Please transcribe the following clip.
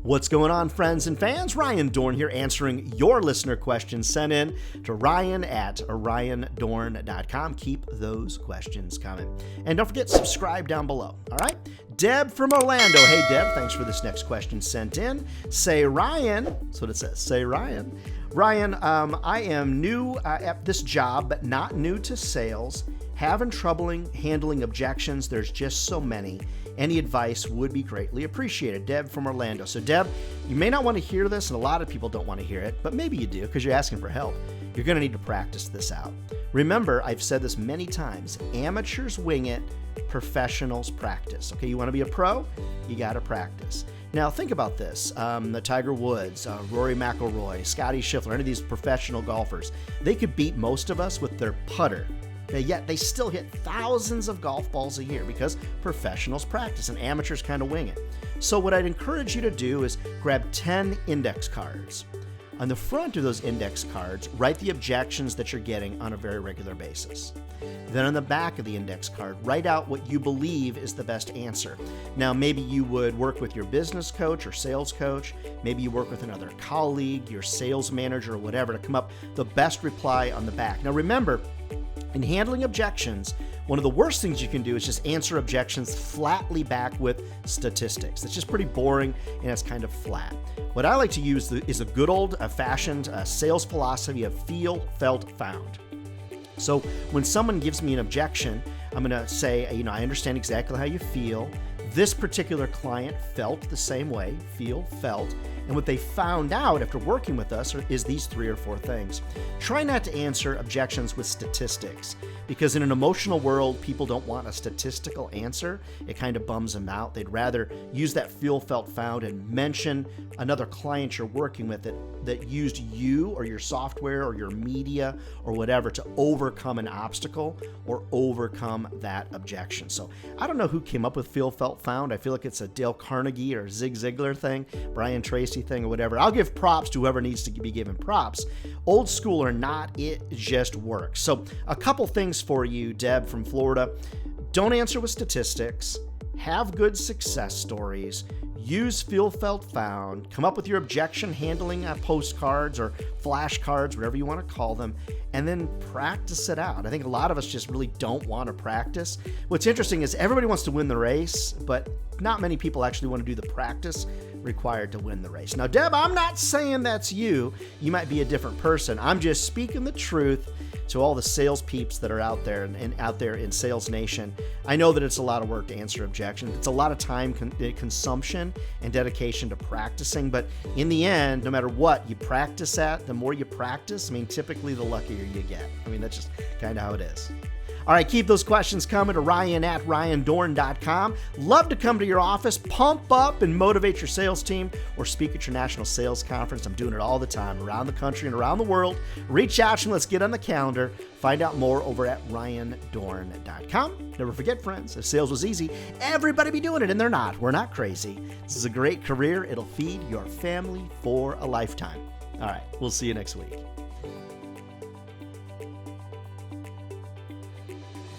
What's going on, friends and fans? Ryan Dohrn here, answering your listener questions sent in to ryan@ryandohrn.com. Keep those questions coming. And don't forget, subscribe down below, all right? Deb from Orlando. Hey, Deb, thanks for this next question sent in. Say, Ryan, that's what it says. Say, Ryan. Ryan, I am new at this job, but not new to sales. Having trouble handling objections. There's just so many. Any advice would be greatly appreciated. Deb from Orlando. So Deb, you may not want to hear this, and a lot of people don't want to hear it, but maybe you do because you're asking for help. You're going to need to practice this out. Remember, I've said this many times, amateurs wing it, professionals practice. Okay, you want to be a pro? You got to practice. Now think about this, the Tiger Woods, Rory McIlroy, Scotty Scheffler, any of these professional golfers, they could beat most of us with their putter. Yet they still hit thousands of golf balls a year because professionals practice and amateurs kind of wing it. So what I'd encourage you to do is grab 10 index cards. On the front of those index cards, write the objections that you're getting on a very regular basis. Then on the back of the index card, write out what you believe is the best answer. Now, maybe you would work with your business coach or sales coach. Maybe you work with another colleague, your sales manager, or whatever, to come up with the best reply on the back. Now, remember, in handling objections, one of the worst things you can do is just answer objections flatly back with statistics. It's just pretty boring and it's kind of flat. What I like to use is a good old-fashioned sales philosophy of feel, felt, found. So when someone gives me an objection, I'm going to say, I understand exactly how you feel. This particular client felt the same way, feel, felt, and what they found out after working with us is these 3 or 4 things. Try not to answer objections with statistics, because in an emotional world, people don't want a statistical answer. It kind of bums them out. They'd rather use that feel, felt, found and mention another client you're working with that used you or your software or your media or whatever to overcome an obstacle or overcome that objection. So I don't know who came up with feel, felt, found. I feel like it's a Dale Carnegie or Zig Ziglar thing, Brian Tracy thing or whatever. I'll give props to whoever needs to be given props. Old school or not, it just works. So a couple things for you, Deb from Florida. Don't answer with statistics. Have good success stories. Use feel, felt, found. Come up with your objection handling postcards or flashcards, whatever you want to call them, and then practice it out. I think a lot of us just really don't want to practice. What's interesting is everybody wants to win the race, but not many people actually want to do the practice required to win the race. Now, Deb, I'm not saying that's you. You might be a different person. I'm just speaking the truth to all the sales peeps that are out there and out there in Sales Nation. I know that it's a lot of work to answer objections. It's a lot of time consumption and dedication to practicing, but in the end, no matter what you practice at, the more you practice, typically the luckier you get. That's just kind of how it is. All right, keep those questions coming to ryan@ryandohrn.com. Love to come to your office, pump up and motivate your sales team, or speak at your national sales conference. I'm doing it all the time around the country and around the world. Reach out to me. Let's get on the calendar. Find out more over at ryandohrn.com. Never forget, friends, if sales was easy, everybody be doing it, and they're not. We're not crazy. This is a great career. It'll feed your family for a lifetime. All right, we'll see you next week.